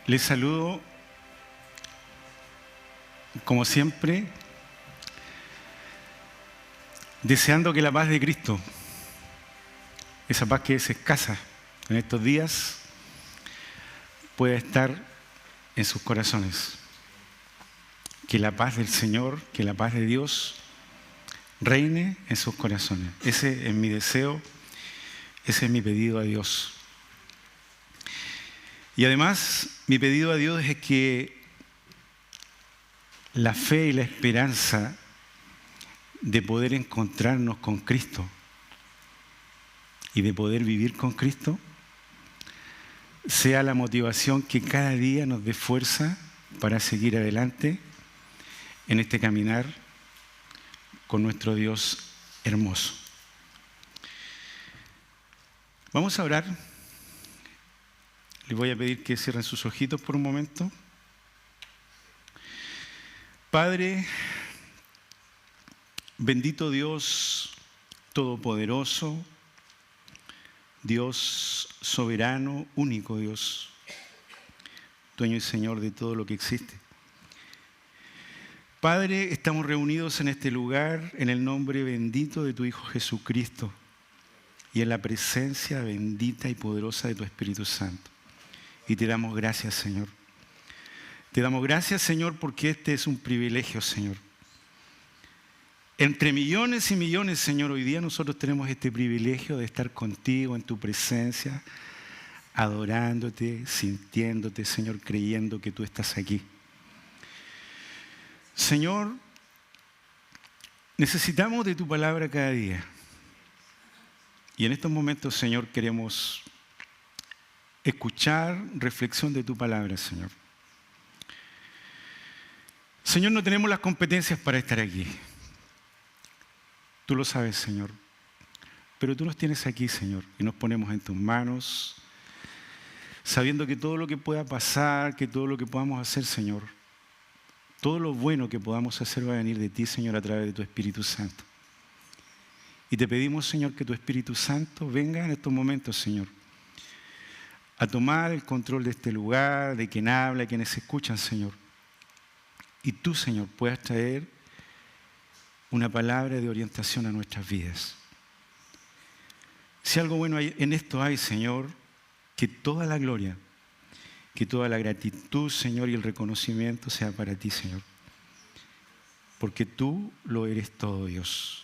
Les saludo, como siempre, deseando que la paz de Cristo, esa paz que es escasa en estos días, pueda estar en sus corazones. Que la paz del Señor, que la paz de Dios reine en sus corazones. Ese es mi deseo, ese es mi pedido a Dios. Y además, mi pedido a Dios es que la fe y la esperanza de poder encontrarnos con Cristo y de poder vivir con Cristo sea la motivación que cada día nos dé fuerza para seguir adelante en este caminar con nuestro Dios hermoso. Vamos a orar. Les voy a pedir que cierren sus ojitos por un momento. Padre, bendito Dios todopoderoso, Dios soberano, único Dios, dueño y Señor de todo lo que existe. Padre, estamos reunidos en este lugar en el nombre bendito de tu Hijo Jesucristo y en la presencia bendita y poderosa de tu Espíritu Santo. Y te damos gracias, Señor. Te damos gracias, Señor, porque este es un privilegio, Señor. Entre millones y millones, Señor, hoy día nosotros tenemos este privilegio de estar contigo en tu presencia, adorándote, sintiéndote, Señor, creyendo que tú estás aquí. Señor, necesitamos de tu palabra cada día. Y en estos momentos, Señor, queremos escuchar reflexión de tu palabra, Señor. Señor, no tenemos las competencias para estar aquí. Tú lo sabes, Señor. Pero tú nos tienes aquí, Señor, y nos ponemos en tus manos, sabiendo que todo lo que pueda pasar, que todo lo que podamos hacer, Señor, todo lo bueno que podamos hacer va a venir de ti, Señor, a través de tu Espíritu Santo. Y te pedimos, Señor, que tu Espíritu Santo venga en estos momentos, Señor, a tomar el control de este lugar, de quien habla, de quienes escuchan, Señor. Y tú, Señor, puedas traer una palabra de orientación a nuestras vidas. Si algo bueno en esto hay, Señor, que toda la gloria, que toda la gratitud, Señor, y el reconocimiento sea para ti, Señor. Porque tú lo eres todo, Dios.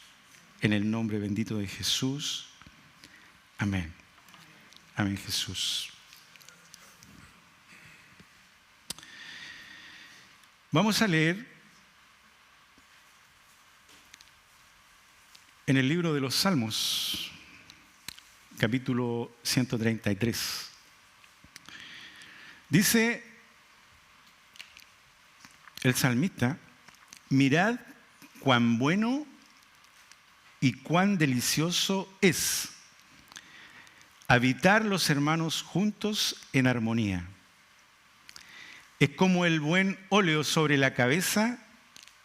En el nombre bendito de Jesús. Amén. Amén, Jesús. Vamos a leer en el libro de los Salmos, capítulo 133. Dice el salmista: mirad cuán bueno y cuán delicioso es habitar los hermanos juntos en armonía. Es como el buen óleo sobre la cabeza,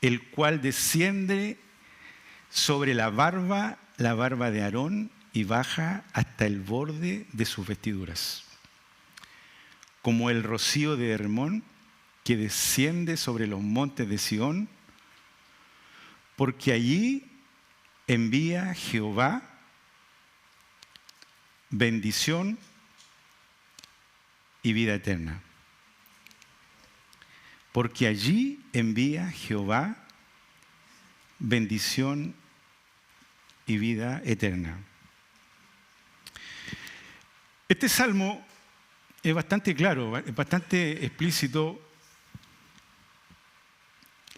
el cual desciende sobre la barba de Aarón y baja hasta el borde de sus vestiduras. Como el rocío de Hermón que desciende sobre los montes de Sión, porque allí envía Jehová bendición y vida eterna. Porque allí envía Jehová bendición y vida eterna. Este salmo es bastante claro, es bastante explícito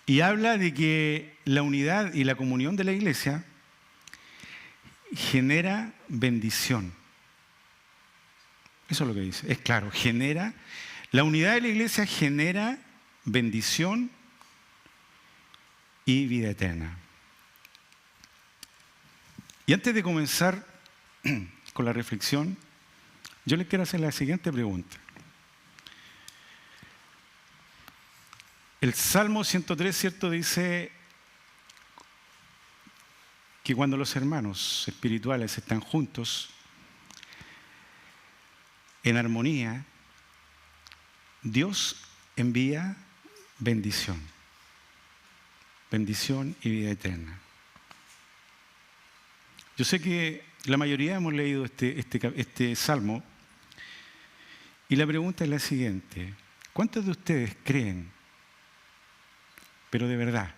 y habla de que la unidad y la comunión de la iglesia genera bendición. Eso es lo que dice, es claro, la unidad de la iglesia genera bendición y vida eterna. Y antes de comenzar con la reflexión, yo les quiero hacer la siguiente pregunta. El Salmo 103, ¿cierto?, dice que cuando los hermanos espirituales están juntos, en armonía, Dios envía bendición. Bendición y vida eterna. Yo sé que la mayoría hemos leído este salmo y la pregunta es la siguiente. ¿Cuántos de ustedes creen, pero de verdad,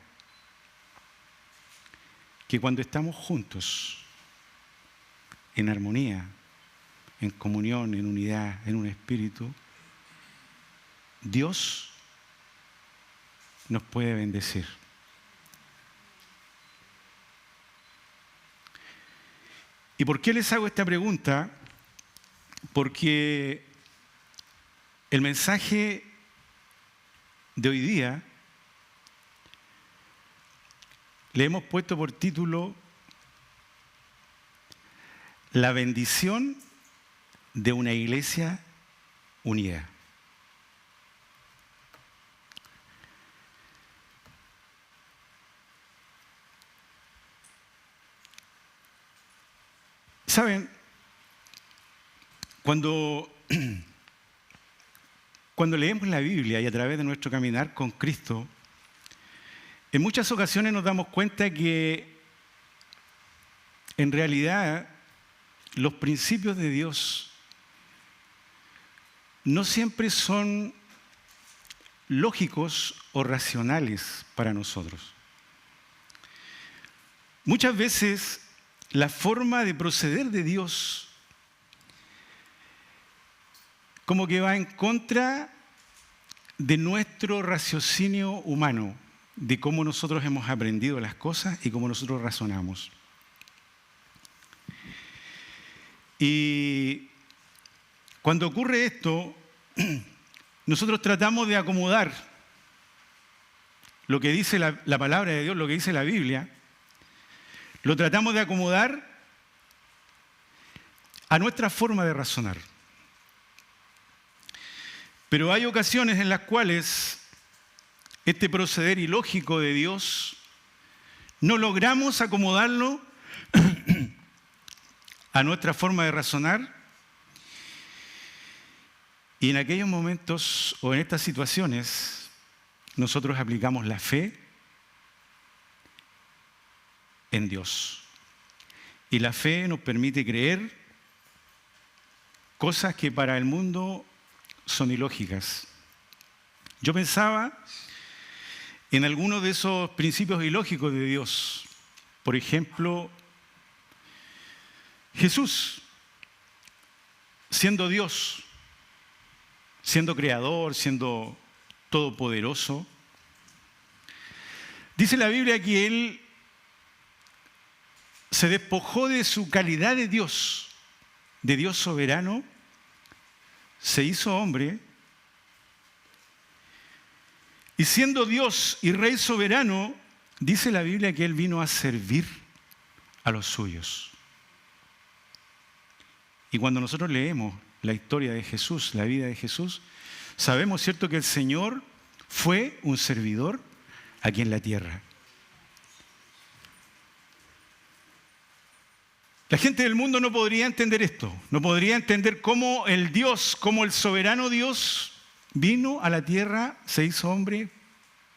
que cuando estamos juntos, en armonía, en comunión, en unidad, en un espíritu, Dios nos puede bendecir? ¿Y por qué les hago esta pregunta? Porque el mensaje de hoy día le hemos puesto por título La bendición de una iglesia unida. ¿Saben? Cuando leemos la Biblia y a través de nuestro caminar con Cristo, en muchas ocasiones nos damos cuenta que en realidad los principios de Dios no siempre son lógicos o racionales para nosotros. Muchas veces la forma de proceder de Dios como que va en contra de nuestro raciocinio humano, de cómo nosotros hemos aprendido las cosas y cómo nosotros razonamos. Y cuando ocurre esto, nosotros tratamos de acomodar lo que dice la palabra de Dios, lo que dice la Biblia, lo tratamos de acomodar a nuestra forma de razonar. Pero hay ocasiones en las cuales este proceder ilógico de Dios no logramos acomodarlo a nuestra forma de razonar, y en aquellos momentos o en estas situaciones nosotros aplicamos la fe en Dios. Y la fe nos permite creer cosas que para el mundo son ilógicas. Yo pensaba en algunos de esos principios ilógicos de Dios. Por ejemplo, Jesús, siendo Dios, siendo creador, siendo todopoderoso, dice la Biblia que Él se despojó de su calidad de Dios soberano, se hizo hombre, y siendo Dios y Rey soberano, dice la Biblia que Él vino a servir a los suyos. Y cuando nosotros leemos la historia de Jesús, la vida de Jesús, sabemos, ¿cierto?, que el Señor fue un servidor aquí en la tierra. La gente del mundo no podría entender esto, no podría entender cómo el Dios, cómo el soberano Dios vino a la tierra, se hizo hombre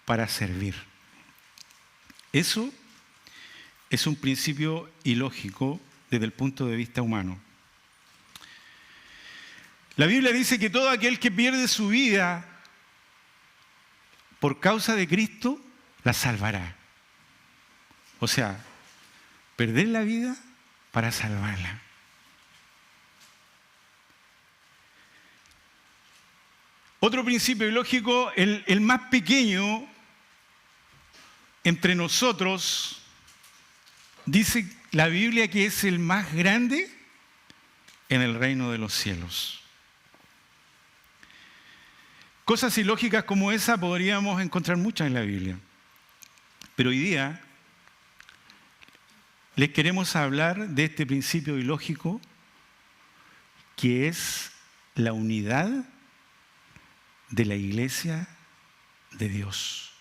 para servir. Eso es un principio ilógico desde el punto de vista humano. La Biblia dice que todo aquel que pierde su vida por causa de Cristo, la salvará. O sea, perder la vida para salvarla. Otro principio ilógico, el más pequeño entre nosotros, dice la Biblia que es el más grande en el reino de los cielos. Cosas ilógicas como esa podríamos encontrar muchas en la Biblia. Pero hoy día les queremos hablar de este principio ilógico que es la unidad de la iglesia de Dios.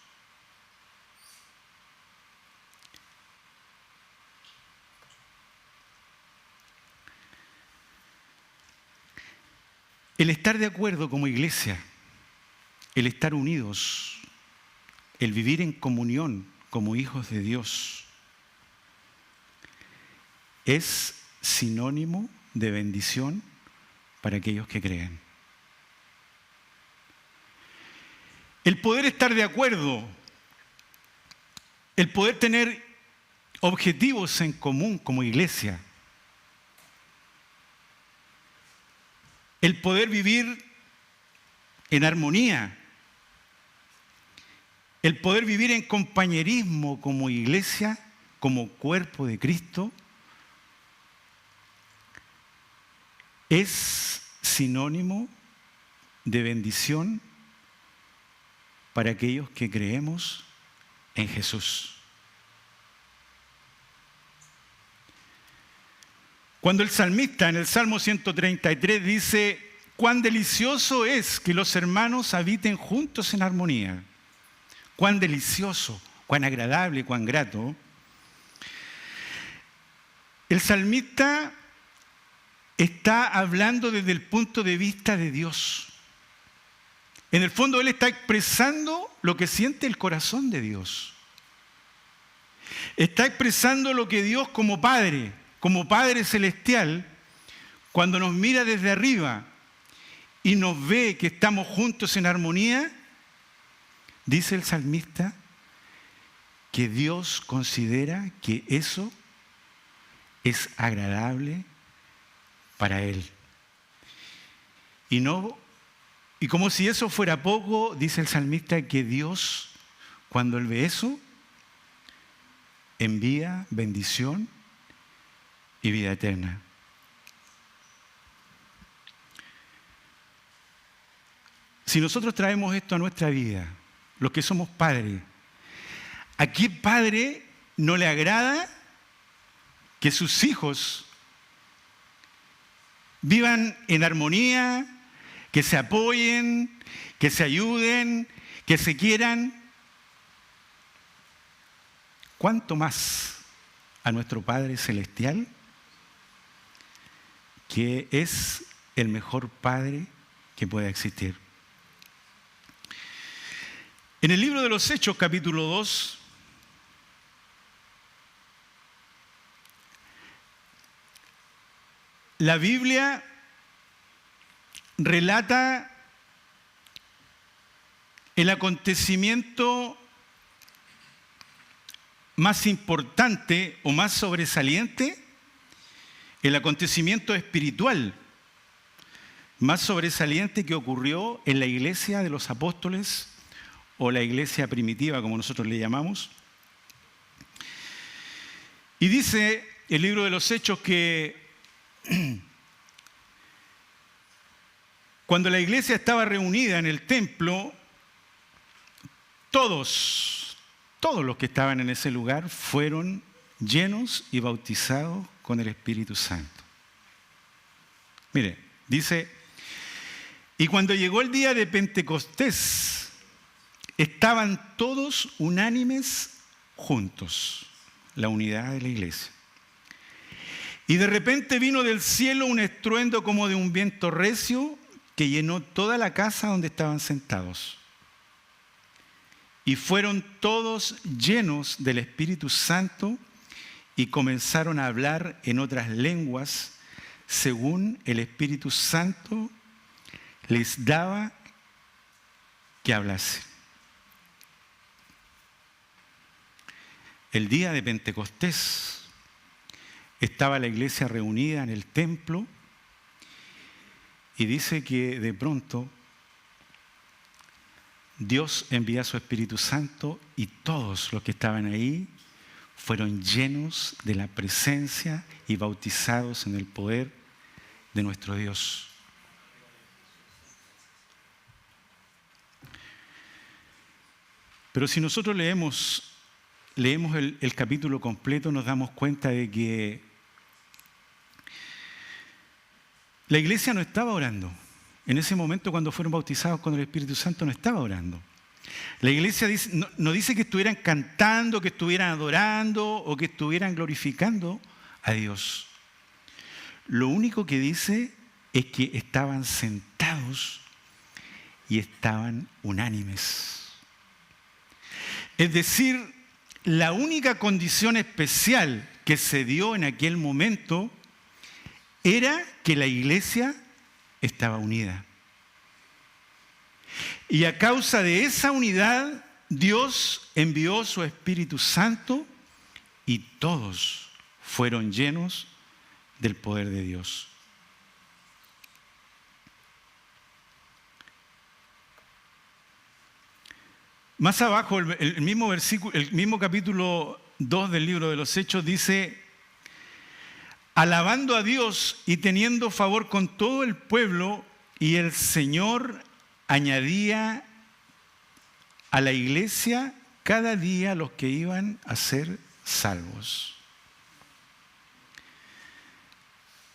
El estar de acuerdo como iglesia el estar unidos, el vivir en comunión como hijos de Dios, es sinónimo de bendición para aquellos que creen. El poder estar de acuerdo, el poder tener objetivos en común como iglesia, el poder vivir en armonía, el poder vivir en compañerismo como iglesia, como cuerpo de Cristo, es sinónimo de bendición para aquellos que creemos en Jesús. Cuando el salmista en el Salmo 133 dice: cuán delicioso es que los hermanos habiten juntos en armonía, cuán delicioso, cuán agradable, cuán grato, el salmista está hablando desde el punto de vista de Dios. En el fondo, él está expresando lo que siente el corazón de Dios. Está expresando lo que Dios como Padre celestial, cuando nos mira desde arriba y nos ve que estamos juntos en armonía, dice el salmista que Dios considera que eso es agradable para Él. Y como si eso fuera poco, dice el salmista que Dios, cuando Él ve eso, envía bendición y vida eterna. Si nosotros traemos esto a nuestra vida, los que somos padres, ¿a qué padre no le agrada que sus hijos vivan en armonía, que se apoyen, que se ayuden, que se quieran? ¿Cuánto más a nuestro Padre Celestial, que es el mejor Padre que pueda existir? En el libro de los Hechos, capítulo 2, la Biblia relata el acontecimiento más importante o más sobresaliente, el acontecimiento espiritual más sobresaliente que ocurrió en la iglesia de los apóstoles o la iglesia primitiva, como nosotros le llamamos. Y dice el libro de los Hechos que cuando la iglesia estaba reunida en el templo, todos los que estaban en ese lugar fueron llenos y bautizados con el Espíritu Santo. Mire, dice: y cuando llegó el día de Pentecostés, estaban todos unánimes juntos, la unidad de la iglesia. Y de repente vino del cielo un estruendo como de un viento recio que llenó toda la casa donde estaban sentados. Y fueron todos llenos del Espíritu Santo y comenzaron a hablar en otras lenguas según el Espíritu Santo les daba que hablase. El día de Pentecostés estaba la iglesia reunida en el templo y dice que de pronto Dios envía a su Espíritu Santo y todos los que estaban ahí fueron llenos de la presencia y bautizados en el poder de nuestro Dios. Pero si nosotros leemos el capítulo completo, nos damos cuenta de que la iglesia no estaba orando. En ese momento, cuando fueron bautizados con el Espíritu Santo, no estaba orando. La iglesia no dice que estuvieran cantando, que estuvieran adorando o que estuvieran glorificando a Dios. Lo único que dice es que estaban sentados y estaban unánimes. Es decir, la única condición especial que se dio en aquel momento era que la iglesia estaba unida. Y a causa de esa unidad, Dios envió su Espíritu Santo y todos fueron llenos del poder de Dios. Más abajo, el mismo versículo, el mismo capítulo 2 del libro de los Hechos dice: alabando a Dios y teniendo favor con todo el pueblo, y el Señor añadía a la iglesia cada día los que iban a ser salvos.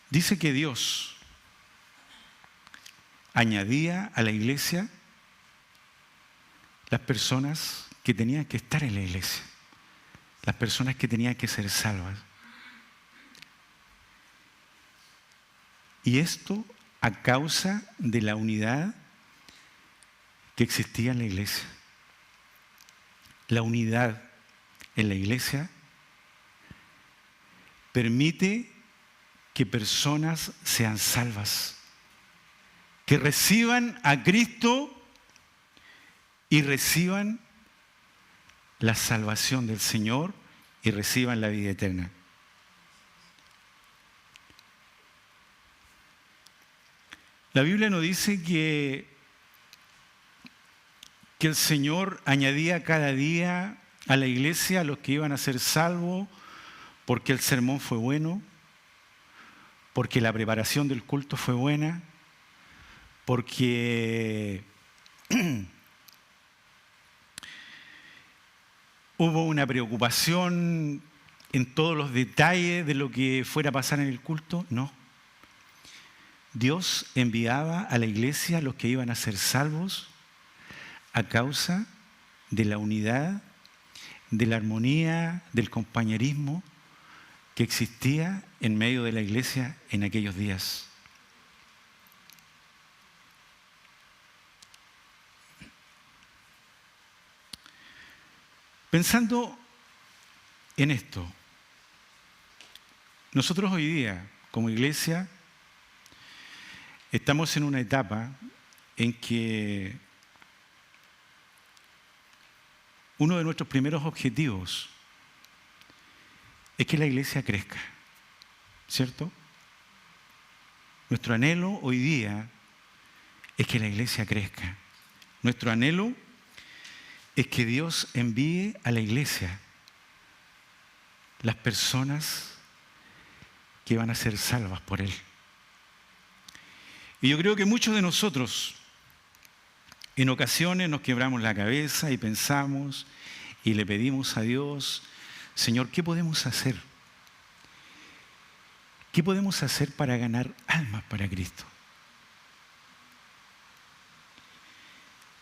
Dice que Dios añadía a la iglesia las personas que tenían que estar en la iglesia, las personas que tenían que ser salvas. Y esto a causa de la unidad que existía en la iglesia. La unidad en la iglesia permite que personas sean salvas, que reciban a Cristo y reciban la salvación del Señor y reciban la vida eterna. La Biblia nos dice que el Señor añadía cada día a la iglesia a los que iban a ser salvos porque el sermón fue bueno, porque la preparación del culto fue buena, porque hubo una preocupación en todos los detalles de lo que fuera a pasar en el culto. No. Dios enviaba a la iglesia a los que iban a ser salvos a causa de la unidad, de la armonía, del compañerismo que existía en medio de la iglesia en aquellos días. Pensando en esto, nosotros hoy día, como iglesia, estamos en una etapa en que uno de nuestros primeros objetivos es que la iglesia crezca, ¿cierto? Nuestro anhelo hoy día es que la iglesia crezca. Nuestro anhelo es que Dios envíe a la iglesia las personas que van a ser salvas por Él. Y yo creo que muchos de nosotros en ocasiones nos quebramos la cabeza y pensamos y le pedimos a Dios: Señor, ¿qué podemos hacer? ¿Qué podemos hacer para ganar almas para Cristo?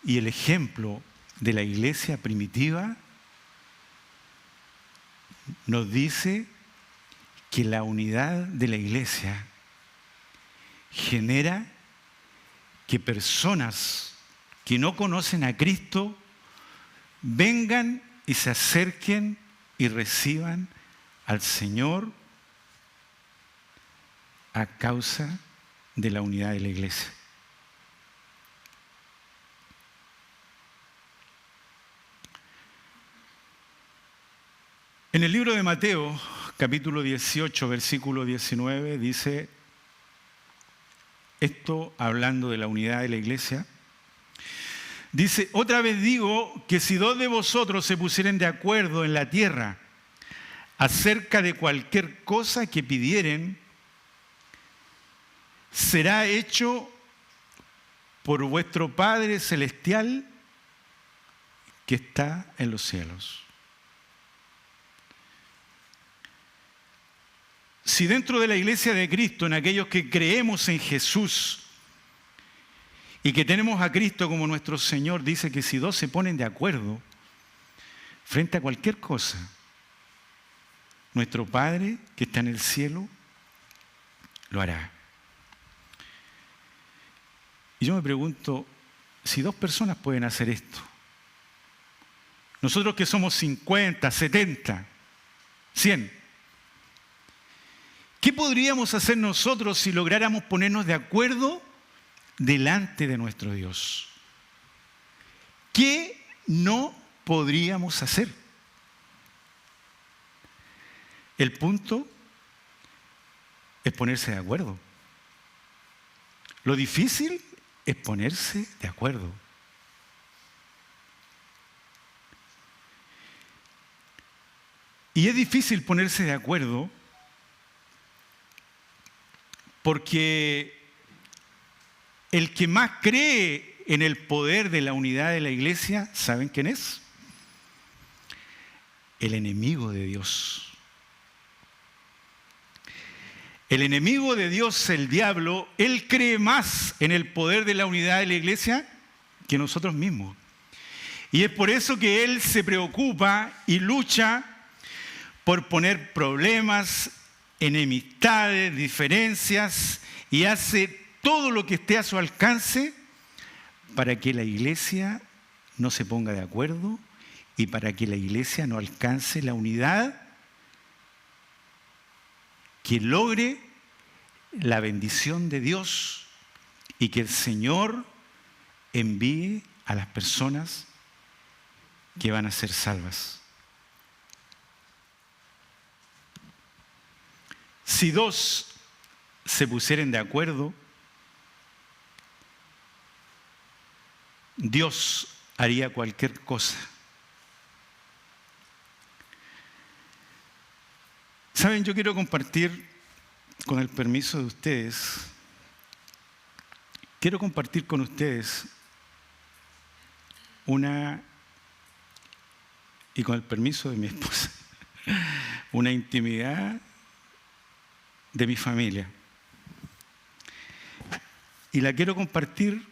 Y el ejemplo de la iglesia primitiva nos dice que la unidad de la iglesia genera que personas que no conocen a Cristo vengan y se acerquen y reciban al Señor a causa de la unidad de la iglesia. En el libro de Mateo, capítulo 18, versículo 19, dice esto hablando de la unidad de la iglesia. Dice: otra vez digo que si dos de vosotros se pusieren de acuerdo en la tierra acerca de cualquier cosa que pidieren, será hecho por vuestro Padre Celestial que está en los cielos. Si dentro de la iglesia de Cristo, en aquellos que creemos en Jesús y que tenemos a Cristo como nuestro Señor, dice que si dos se ponen de acuerdo frente a cualquier cosa, nuestro Padre que está en el cielo lo hará. Y yo me pregunto, si 2 personas pueden hacer esto, nosotros que somos 50, 70, 100, ¿qué podríamos hacer nosotros si lográramos ponernos de acuerdo delante de nuestro Dios? ¿Qué no podríamos hacer? El punto es ponerse de acuerdo. Lo difícil es ponerse de acuerdo. Y es difícil ponerse de acuerdo porque el que más cree en el poder de la unidad de la iglesia, ¿saben quién es? El enemigo de Dios. El enemigo de Dios, el diablo, él cree más en el poder de la unidad de la iglesia que nosotros mismos. Y es por eso que él se preocupa y lucha por poner problemas, enemistades, diferencias, y hace todo lo que esté a su alcance para que la iglesia no se ponga de acuerdo y para que la iglesia no alcance la unidad que logre la bendición de Dios y que el Señor envíe a las personas que van a ser salvas. Si 2 se pusieren de acuerdo, Dios haría cualquier cosa. Saben, yo quiero compartir, con el permiso de ustedes, quiero compartir con ustedes y con el permiso de mi esposa, una intimidad de mi familia. Y la quiero compartir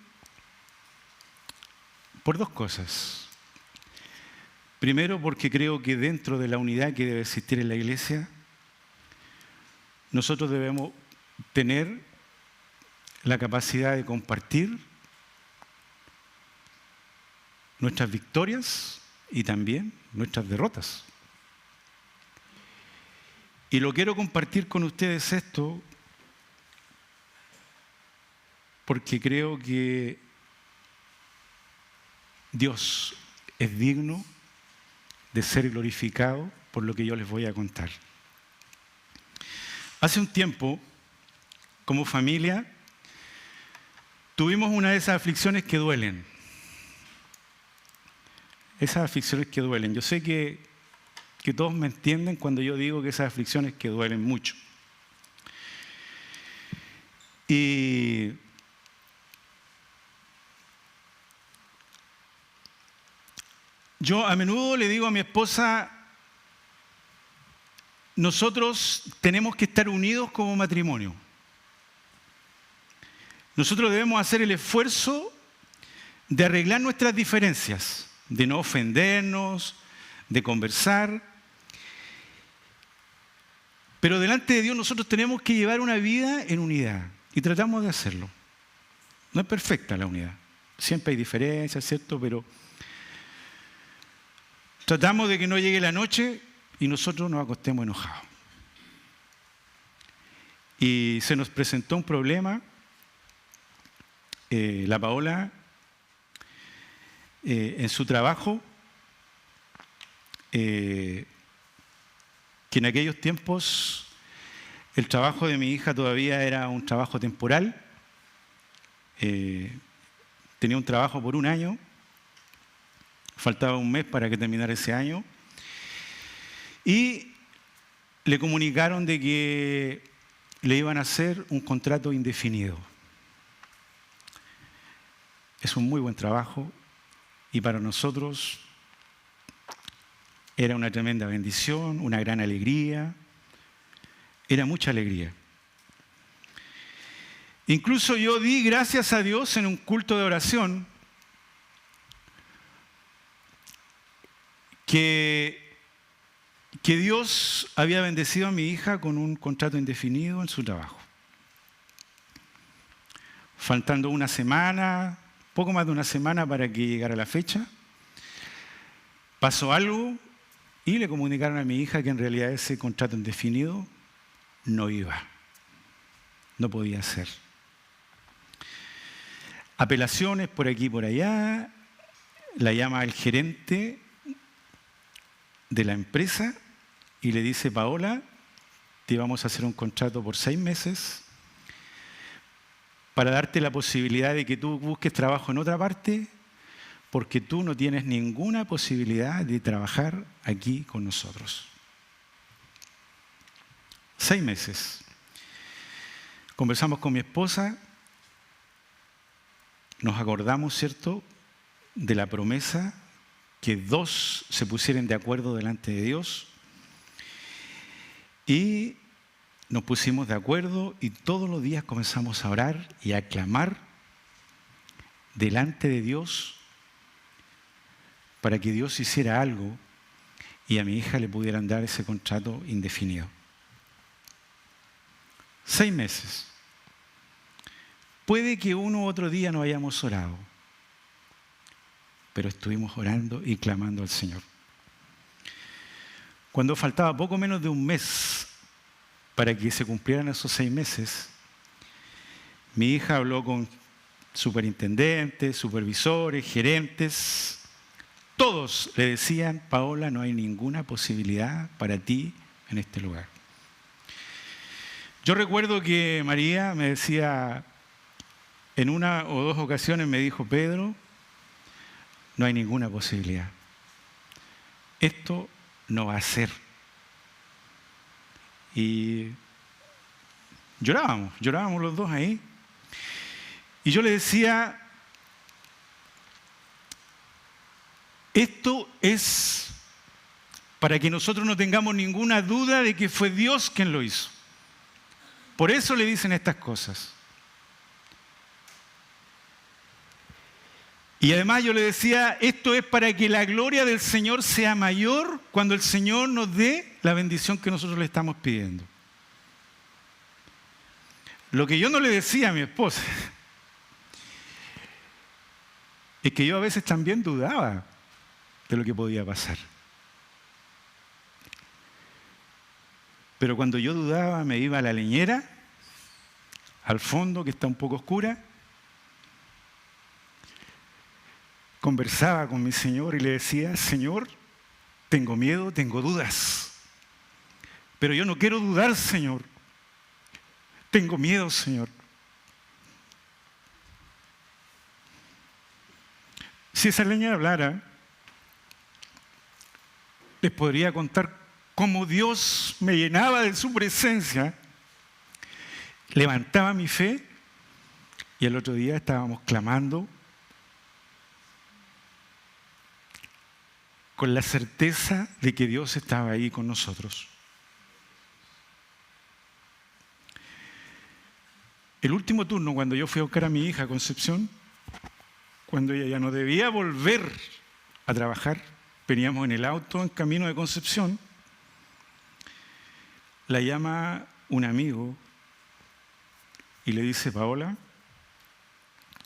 por 2 cosas. Primero, porque creo que dentro de la unidad que debe existir en la iglesia, nosotros debemos tener la capacidad de compartir nuestras victorias y también nuestras derrotas. Y lo quiero compartir con ustedes esto porque creo que Dios es digno de ser glorificado por lo que yo les voy a contar. Hace un tiempo, como familia, tuvimos una de esas aflicciones que duelen. Esas aflicciones que duelen. Yo sé que todos me entienden cuando yo digo que esas aflicciones que duelen mucho. Y yo a menudo le digo a mi esposa, nosotros tenemos que estar unidos como matrimonio. Nosotros debemos hacer el esfuerzo de arreglar nuestras diferencias, de no ofendernos, de conversar. Pero delante de Dios nosotros tenemos que llevar una vida en unidad y tratamos de hacerlo. No es perfecta la unidad. Siempre hay diferencias, ¿cierto? Pero tratamos de que no llegue la noche y nosotros nos acostemos enojados. Y se nos presentó un problema. La Paola, en su trabajo, que en aquellos tiempos el trabajo de mi hija todavía era un trabajo temporal. Tenía un trabajo por 1 año. Faltaba 1 mes para que terminara ese año. Y le comunicaron de que le iban a hacer un contrato indefinido. Es un muy buen trabajo y para nosotros era una tremenda bendición, una gran alegría. Era mucha alegría. Incluso yo di gracias a Dios en un culto de oración que Dios había bendecido a mi hija con un contrato indefinido en su trabajo. Faltando 1 semana poco más de una semana para que llegara la fecha. Pasó algo y le comunicaron a mi hija que en realidad ese contrato indefinido no iba, no podía ser. Apelaciones por aquí y por allá, la llama el gerente de la empresa y le dice: Paola, te vamos a hacer un contrato por 6 meses para darte la posibilidad de que tú busques trabajo en otra parte, porque tú no tienes ninguna posibilidad de trabajar aquí con nosotros. 6 meses. Conversamos con mi esposa, nos acordamos, ¿cierto?, de la promesa que 2 se pusieran de acuerdo delante de Dios, y nos pusimos de acuerdo y todos los días comenzamos a orar y a clamar delante de Dios para que Dios hiciera algo y a mi hija le pudieran dar ese contrato indefinido. 6 meses. Puede que uno u otro día no hayamos orado, pero estuvimos orando y clamando al Señor. Cuando faltaba poco menos de un mes para que se cumplieran esos 6 meses, mi hija habló con superintendentes, supervisores, gerentes. Todos le decían: Paola, no hay ninguna posibilidad para ti en este lugar. Yo recuerdo que María me decía, en una o 2 ocasiones me dijo: Pedro, no hay ninguna posibilidad. Esto no va a ser. Y llorábamos los dos ahí. Y yo le decía: esto es para que nosotros no tengamos ninguna duda de que fue Dios quien lo hizo. Por eso le dicen estas cosas. Y además yo le decía: esto es para que la gloria del Señor sea mayor cuando el Señor nos dé la bendición que nosotros le estamos pidiendo. Lo que yo no le decía a mi esposa es que yo a veces también dudaba de lo que podía pasar. Pero cuando yo dudaba me iba a la leñera, al fondo, que está un poco oscura, conversaba con mi Señor y le decía: Señor, tengo miedo, tengo dudas, pero yo no quiero dudar, Señor. Tengo miedo, Señor. Si esa leña hablara, les podría contar cómo Dios me llenaba de su presencia, levantaba mi fe, y el otro día estábamos clamando con la certeza de que Dios estaba ahí con nosotros. El último turno, cuando yo fui a buscar a mi hija Concepción, cuando ella ya no debía volver a trabajar, veníamos en el auto en camino de Concepción, la llama un amigo y le dice: Paola,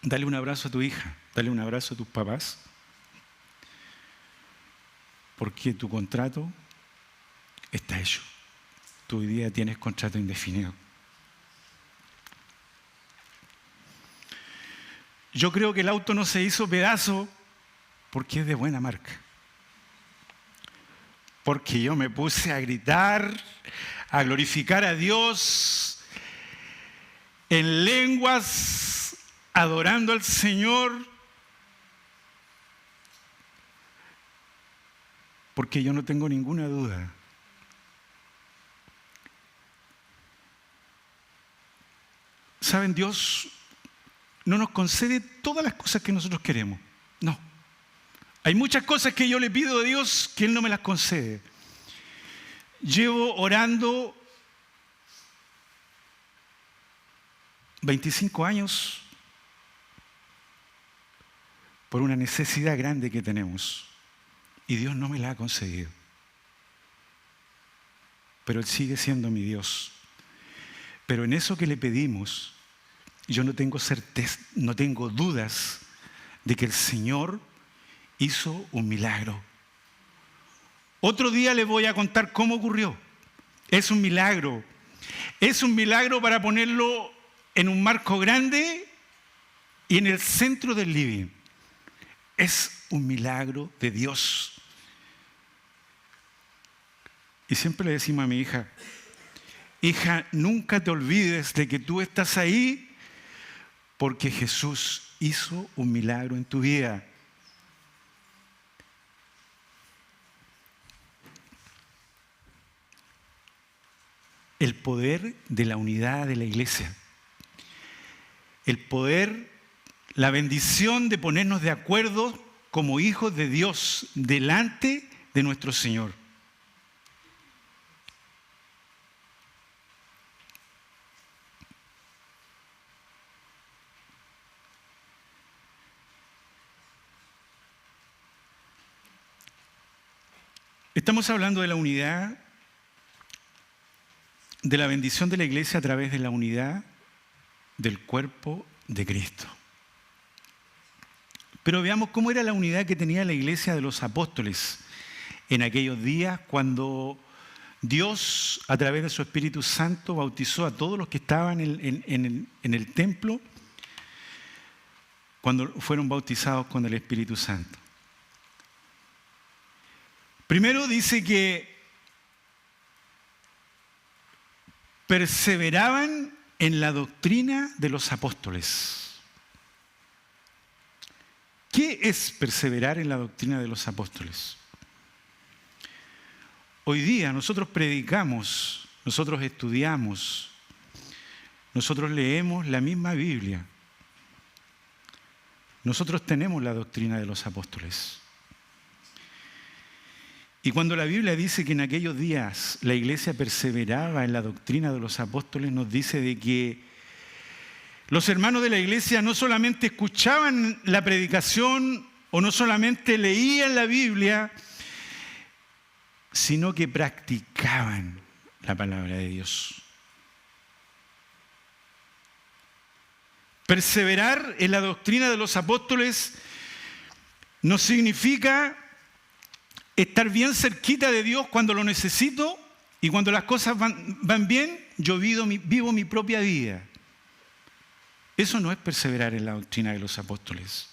dale un abrazo a tu hija, dale un abrazo a tus papás, porque tu contrato está hecho. Tú hoy día tienes contrato indefinido. Yo creo que el auto no se hizo pedazo porque es de buena marca. Porque yo me puse a gritar, a glorificar a Dios en lenguas, adorando al Señor, porque yo no tengo ninguna duda. ¿Saben? Dios no nos concede todas las cosas que nosotros queremos. No. Hay muchas cosas que yo le pido a Dios que Él no me las concede. Llevo orando 25 años por una necesidad grande que tenemos y Dios no me la ha concedido. Pero Él sigue siendo mi Dios. Pero en eso que le pedimos, yo no tengo certeza, no tengo dudas de que el Señor hizo un milagro. Otro día les voy a contar cómo ocurrió. Es un milagro. Es un milagro para ponerlo en un marco grande y en el centro del living. Es un milagro de Dios. Y siempre le decimos a mi hija, hija, nunca te olvides de que tú estás ahí porque Jesús hizo un milagro en tu vida. El poder de la unidad de la iglesia. El poder, la bendición de ponernos de acuerdo como hijos de Dios delante de nuestro Señor. Estamos hablando de la unidad, de la bendición de la iglesia a través de la unidad del cuerpo de Cristo. Pero veamos cómo era la unidad que tenía la iglesia de los apóstoles en aquellos días cuando Dios, a través de su Espíritu Santo, bautizó a todos los que estaban en el templo cuando fueron bautizados con el Espíritu Santo. Primero dice que perseveraban en la doctrina de los apóstoles. ¿Qué es perseverar en la doctrina de los apóstoles? Hoy día nosotros predicamos, nosotros estudiamos, nosotros leemos la misma Biblia. Nosotros tenemos la doctrina de los apóstoles. Y cuando la Biblia dice que en aquellos días la iglesia perseveraba en la doctrina de los apóstoles, nos dice de que los hermanos de la iglesia no solamente escuchaban la predicación o no solamente leían la Biblia, sino que practicaban la palabra de Dios. Perseverar en la doctrina de los apóstoles no significa estar bien cerquita de Dios cuando lo necesito y cuando las cosas van bien, yo vivo mi propia vida. Eso no es perseverar en la doctrina de los apóstoles.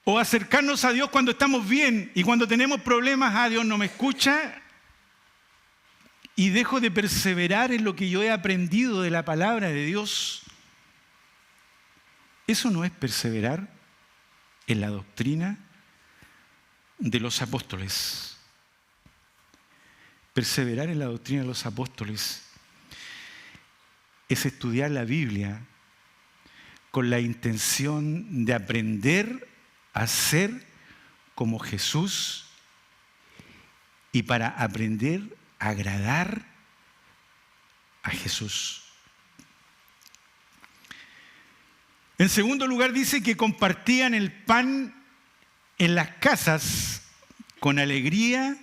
O acercarnos a Dios cuando estamos bien y cuando tenemos problemas, Dios no me escucha y dejo de perseverar en lo que yo he aprendido de la palabra de Dios. Eso no es perseverar en la doctrina de los apóstoles. Perseverar en la doctrina de los apóstoles es estudiar la Biblia con la intención de aprender a ser como Jesús y para aprender a agradar a Jesús. En segundo lugar, dice que compartían el pan en las casas con alegría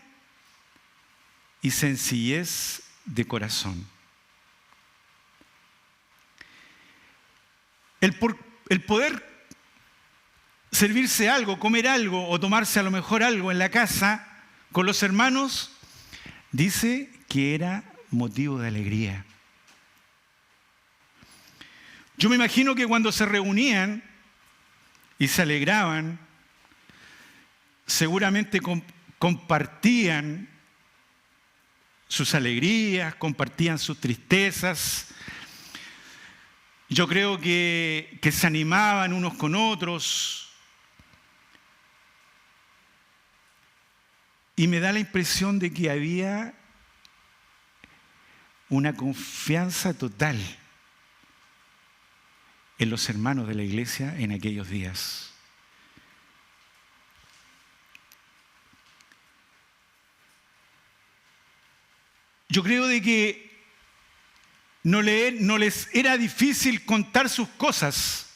y sencillez de corazón. El poder servirse algo, comer algo o tomarse a lo mejor algo en la casa con los hermanos, dice que era motivo de alegría. Yo me imagino que cuando se reunían y se alegraban, seguramente compartían sus alegrías, compartían sus tristezas. Yo creo que se animaban unos con otros. Y me da la impresión de que había una confianza total en los hermanos de la iglesia en aquellos días. Yo creo de que no les era difícil contar sus cosas,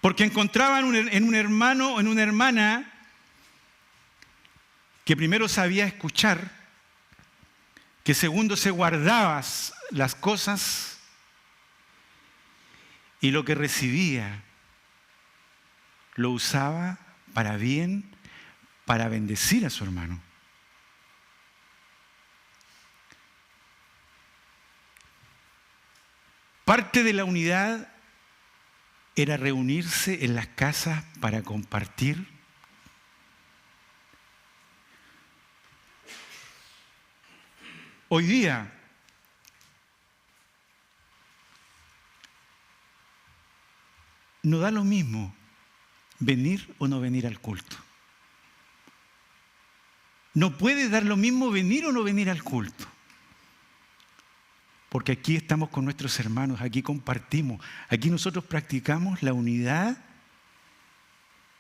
porque encontraban en un hermano o en una hermana que primero sabía escuchar, que segundo se guardaba las cosas y lo que recibía lo usaba para bien, para bendecir a su hermano. Parte de la unidad era reunirse en las casas para compartir. Hoy día, no da lo mismo venir o no venir al culto. No puede dar lo mismo venir o no venir al culto. Porque aquí estamos con nuestros hermanos, aquí compartimos, aquí nosotros practicamos la unidad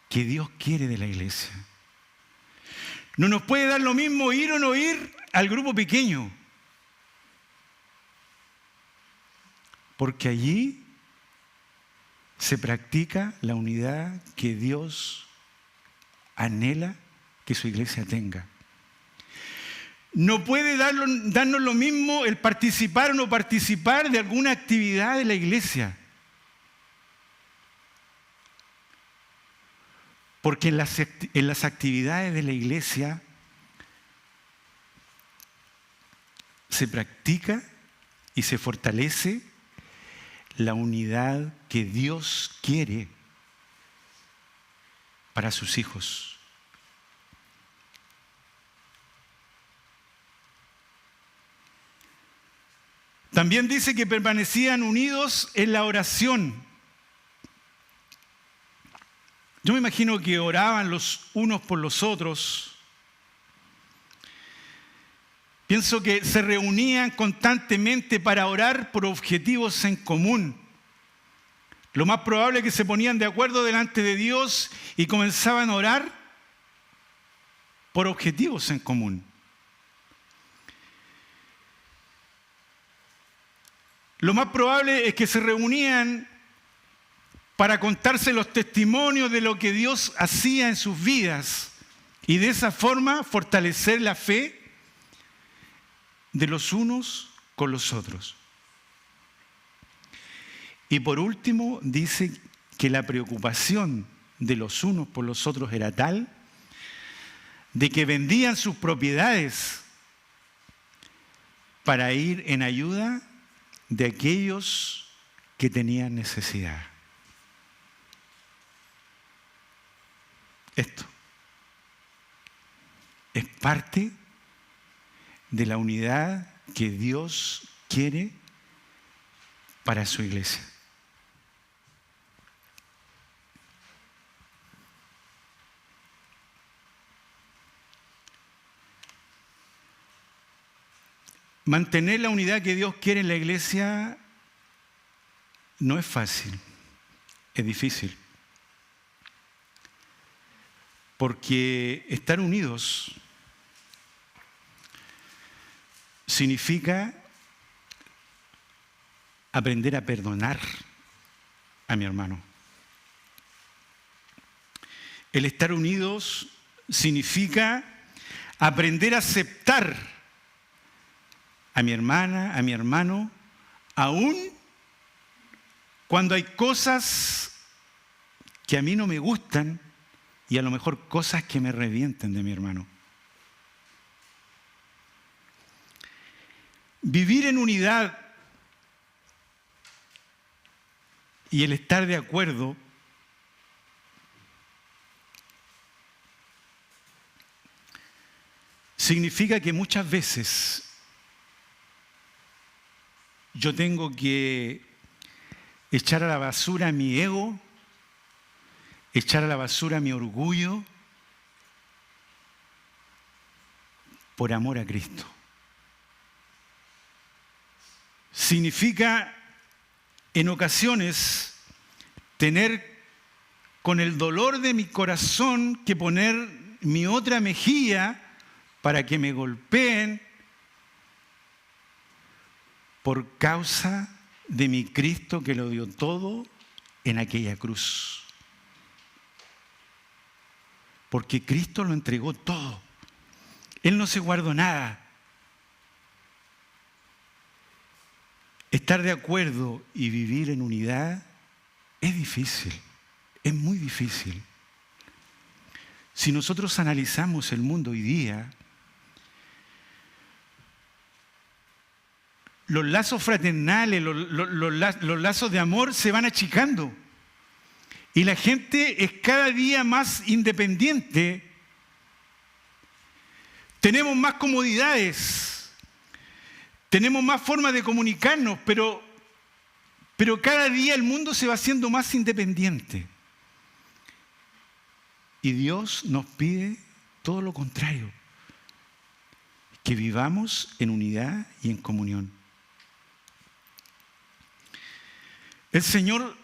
que Dios quiere de la iglesia. No nos puede dar lo mismo ir o no ir al grupo pequeño. Porque allí se practica la unidad que Dios anhela que su iglesia tenga. No puede darnos lo mismo el participar o no participar de alguna actividad de la iglesia. Porque en las actividades de la iglesia se practica y se fortalece la unidad que Dios quiere para sus hijos. También dice que permanecían unidos en la oración. Yo me imagino que oraban los unos por los otros. Pienso que se reunían constantemente para orar por objetivos en común. Lo más probable es que se ponían de acuerdo delante de Dios y comenzaban a orar por objetivos en común. Lo más probable es que se reunían para contarse los testimonios de lo que Dios hacía en sus vidas y de esa forma fortalecer la fe de los unos con los otros. Y por último, dice que la preocupación de los unos por los otros era tal de que vendían sus propiedades para ir en ayuda de aquellos que tenían necesidad. Esto es parte de la unidad que Dios quiere para su iglesia. Mantener la unidad que Dios quiere en la iglesia no es fácil, es difícil. Porque estar unidos significa aprender a perdonar a mi hermano. El estar unidos significa aprender a aceptar a mi hermana, a mi hermano, aún cuando hay cosas que a mí no me gustan y a lo mejor cosas que me revienten de mi hermano. Vivir en unidad y el estar de acuerdo significa que muchas veces yo tengo que echar a la basura mi ego, echar a la basura mi orgullo por amor a Cristo. Significa en ocasiones tener con el dolor de mi corazón que poner mi otra mejilla para que me golpeen por causa de mi Cristo que lo dio todo en aquella cruz. Porque Cristo lo entregó todo. Él no se guardó nada. estar de acuerdo y vivir en unidad es difícil, es muy difícil. Si nosotros analizamos el mundo hoy día, los lazos fraternales, los lazos de amor se van achicando. Y la gente es cada día más independiente. Tenemos más comodidades, tenemos más formas de comunicarnos, pero cada día el mundo se va haciendo más independiente. Y Dios nos pide todo lo contrario, que vivamos en unidad y en comunión. El Señor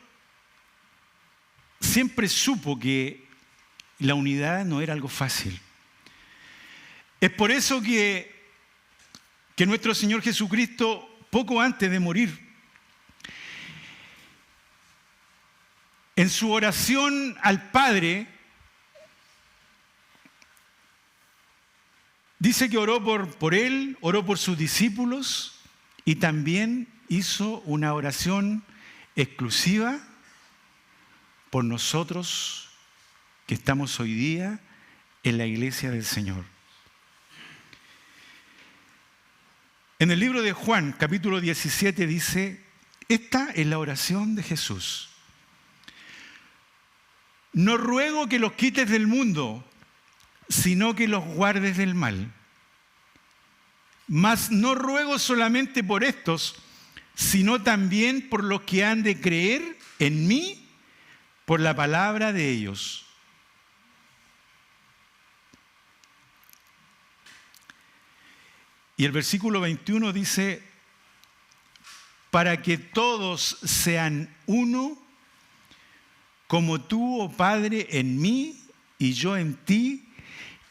siempre supo que la unidad no era algo fácil. Es por eso que nuestro Señor Jesucristo, poco antes de morir, en su oración al Padre, dice que oró por Él, oró por sus discípulos y también hizo una oración exclusiva por nosotros que estamos hoy día en la iglesia del Señor. En el libro de Juan, capítulo 17, dice, esta es la oración de Jesús. No ruego que los quites del mundo, sino que los guardes del mal. Mas no ruego solamente por estos, sino también por los que han de creer en mí por la palabra de ellos. Y el versículo 21 dice, para que todos sean uno, como tú, oh Padre, en mí y yo en ti,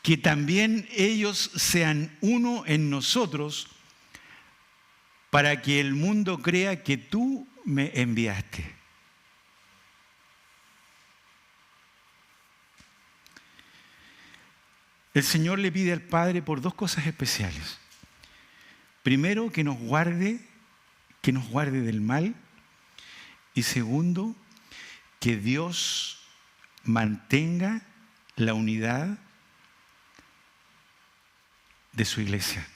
que también ellos sean uno en nosotros, para que el mundo crea que tú me enviaste. El Señor le pide al Padre por dos cosas especiales. Primero, que nos guarde del mal. Y segundo, que Dios mantenga la unidad de su iglesia.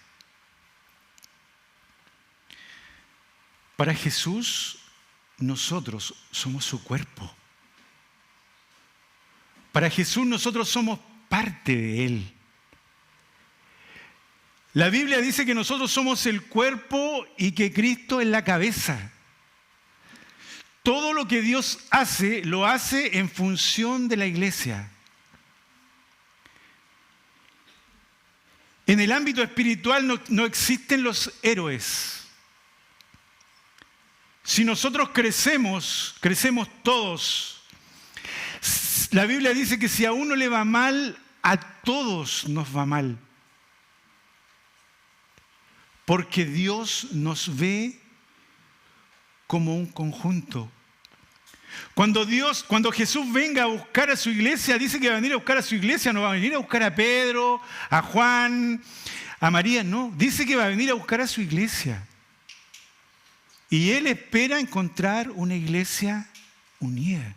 Para Jesús, nosotros somos su cuerpo. Para Jesús, nosotros somos parte de Él. La Biblia dice que nosotros somos el cuerpo y que Cristo es la cabeza. Todo lo que Dios hace, lo hace en función de la iglesia. En el ámbito espiritual no existen los héroes. Si nosotros crecemos todos. La Biblia dice que si a uno le va mal, a todos nos va mal. Porque Dios nos ve como un conjunto. Cuando Jesús venga a buscar a su iglesia, dice que va a venir a buscar a su iglesia, no va a venir a buscar a Pedro, a Juan, a María, no. Dice que va a venir a buscar a su iglesia. Y Él espera encontrar una iglesia unida.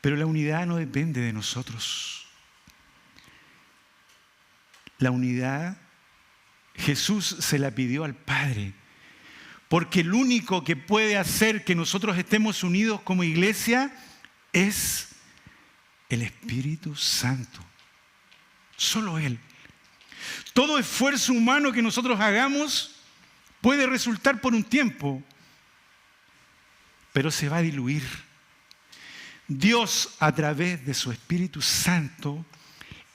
Pero la unidad no depende de nosotros. La unidad, Jesús se la pidió al Padre, porque el único que puede hacer que nosotros estemos unidos como iglesia es el Espíritu Santo. Solo Él. Todo esfuerzo humano que nosotros hagamos puede resultar por un tiempo, pero se va a diluir. Dios, a través de su Espíritu Santo,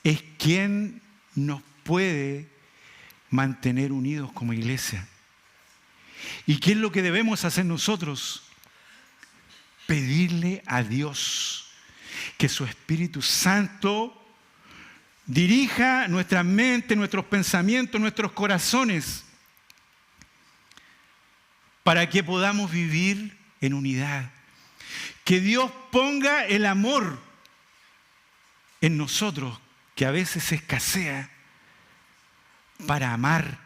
es quien nos puede mantener unidos como iglesia. ¿Y qué es lo que debemos hacer nosotros? Pedirle a Dios que su Espíritu Santo dirija nuestra mente, nuestros pensamientos, nuestros corazones, para que podamos vivir en unidad. Que Dios ponga el amor en nosotros, que a veces escasea, para amar,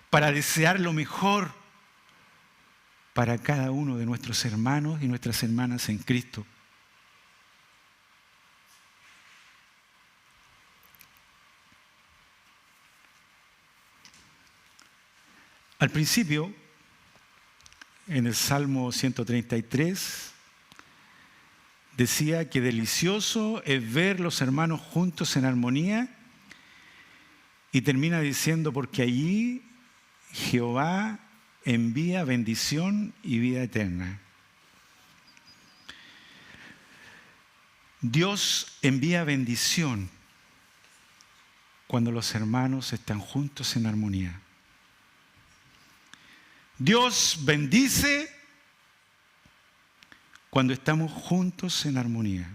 para desear lo mejor para cada uno de nuestros hermanos y nuestras hermanas en Cristo. Al principio, en el Salmo 133, decía que delicioso es ver los hermanos juntos en armonía, y termina diciendo, porque allí Jehová envía bendición y vida eterna. Dios envía bendición cuando los hermanos están juntos en armonía. Dios bendice cuando estamos juntos en armonía.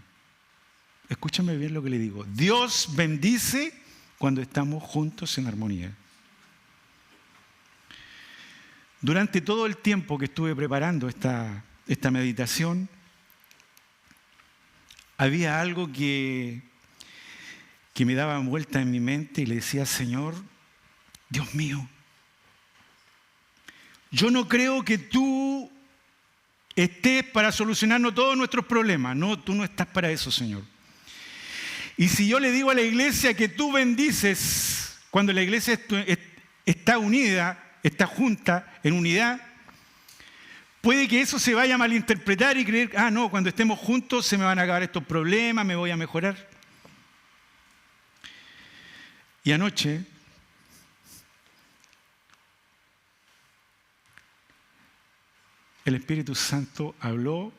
Escúchame bien lo que le digo. Dios bendice cuando estamos juntos en armonía. Durante todo el tiempo que estuve preparando esta meditación, había algo que me daba vuelta en mi mente y le decía, Señor, Dios mío, yo no creo que tú estés para solucionarnos todos nuestros problemas. No, tú no estás para eso, Señor. Y si yo le digo a la iglesia que tú bendices, cuando la iglesia está unida, está junta, en unidad, puede que eso se vaya a malinterpretar y creer, no, cuando estemos juntos se me van a acabar estos problemas, me voy a mejorar. Y anoche, el Espíritu Santo habló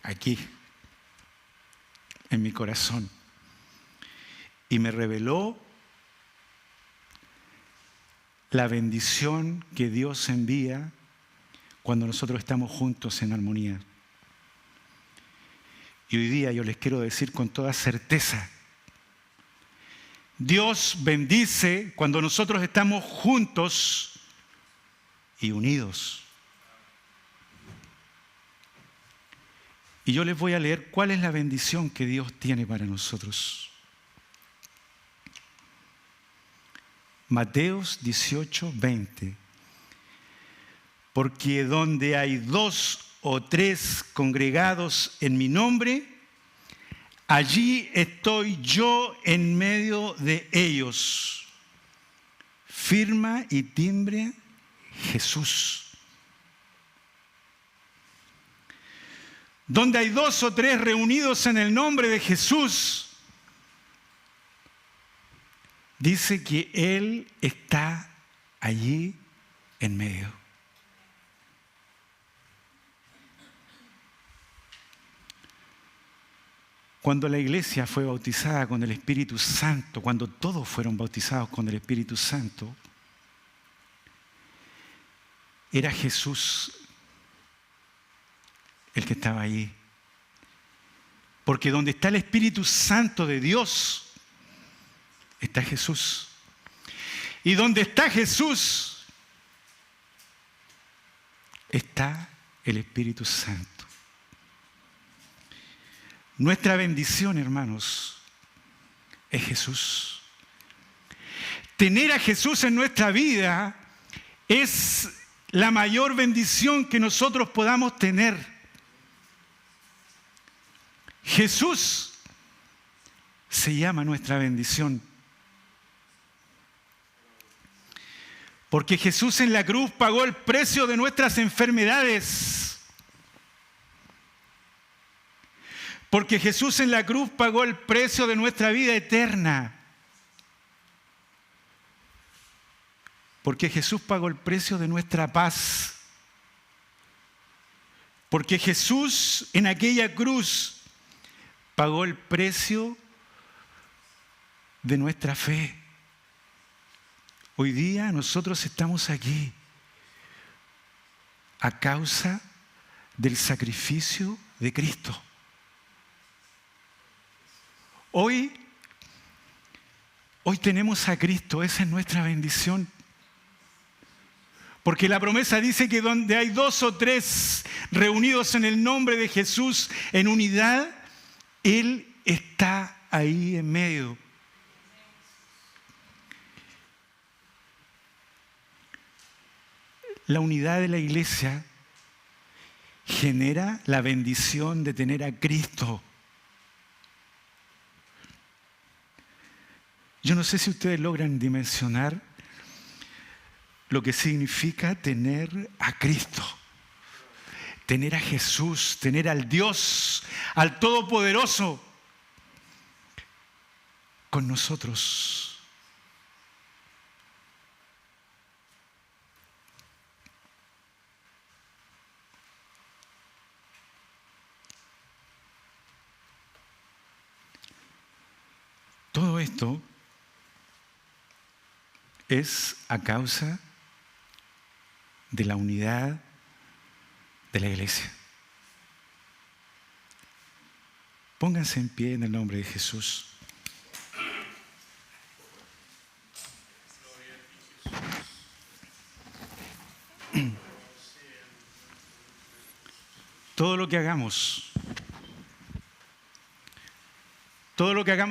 aquí, en mi corazón, y me reveló la bendición que Dios envía cuando nosotros estamos juntos en armonía. Y hoy día yo les quiero decir con toda certeza, Dios bendice cuando nosotros estamos juntos y unidos. Y yo les voy a leer cuál es la bendición que Dios tiene para nosotros. Mateos 18:20. Porque donde hay 2 o 3 congregados en mi nombre, allí estoy yo en medio de ellos. Firma y timbre Jesús. Donde hay 2 o 3 reunidos en el nombre de Jesús, dice que Él está allí en medio. Cuando la iglesia fue bautizada con el Espíritu Santo, cuando todos fueron bautizados con el Espíritu Santo, era Jesús el que estaba allí. Porque donde está el Espíritu Santo de Dios, está Jesús. Y donde está Jesús, está el Espíritu Santo. Nuestra bendición, hermanos, es Jesús. Tener a Jesús en nuestra vida es la mayor bendición que nosotros podamos tener. Jesús se llama nuestra bendición. Porque Jesús en la cruz pagó el precio de nuestras enfermedades. Porque Jesús en la cruz pagó el precio de nuestra vida eterna. Porque Jesús pagó el precio de nuestra paz. Porque Jesús en aquella cruz pagó el precio de nuestra fe. Hoy día nosotros estamos aquí a causa del sacrificio de Cristo. Hoy tenemos a Cristo, esa es nuestra bendición. Porque la promesa dice que donde hay 2 o 3 reunidos en el nombre de Jesús en unidad, Él está ahí en medio. La unidad de la iglesia genera la bendición de tener a Cristo. Yo no sé si ustedes logran dimensionar lo que significa tener a Cristo, tener a Jesús, tener al Dios, al Todopoderoso con nosotros. Todo esto es a causa de la unidad de la iglesia. Pónganse en pie en el nombre de Jesús. Todo lo que hagamos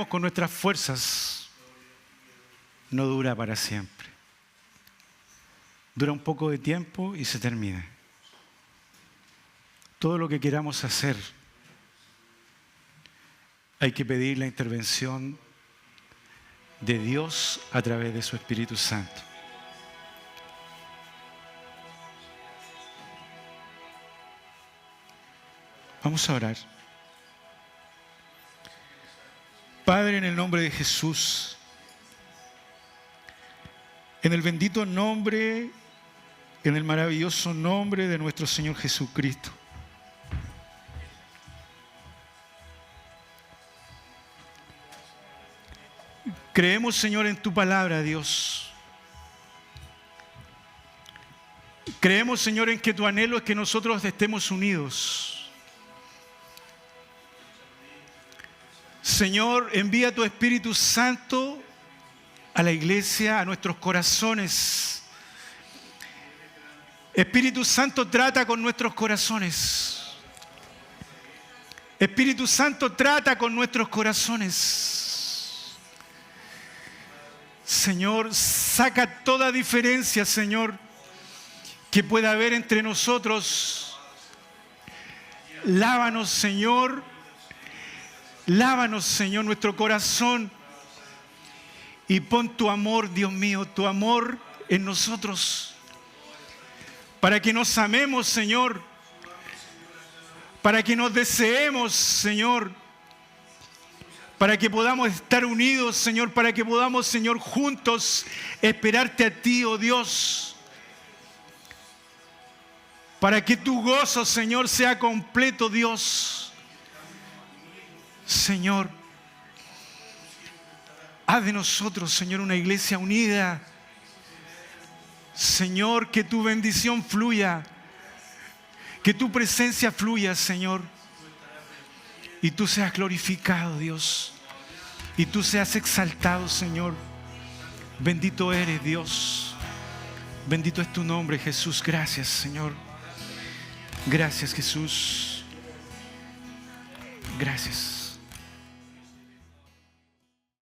con nuestras fuerzas no dura para siempre. Dura un poco de tiempo y se termina. Todo lo que queramos hacer, hay que pedir la intervención de Dios a través de su Espíritu Santo. Vamos a orar. Padre, en el nombre de Jesús, en el bendito nombre, en el maravilloso nombre de nuestro Señor Jesucristo, creemos, Señor, en tu palabra, Dios. Creemos, Señor, en que tu anhelo es que nosotros estemos unidos. Señor, envía tu Espíritu Santo a la iglesia, a nuestros corazones. Espíritu Santo, trata con nuestros corazones. Espíritu Santo, trata con nuestros corazones. Señor, saca toda diferencia, Señor, que pueda haber entre nosotros. Lávanos, Señor. Lávanos, Señor, nuestro corazón y pon tu amor, Dios mío, tu amor en nosotros, para que nos amemos, Señor, para que nos deseemos, Señor, para que podamos estar unidos, Señor, para que podamos, Señor, juntos esperarte a ti, oh Dios, para que tu gozo, Señor, sea completo, Dios. Señor, haz de nosotros, Señor, una iglesia unida. Señor, que tu bendición fluya, que tu presencia fluya, Señor, y tú seas glorificado, Dios, y tú seas exaltado, Señor. Bendito eres, Dios. Bendito es tu nombre, Jesús. Gracias, Señor. Gracias, Jesús. Gracias.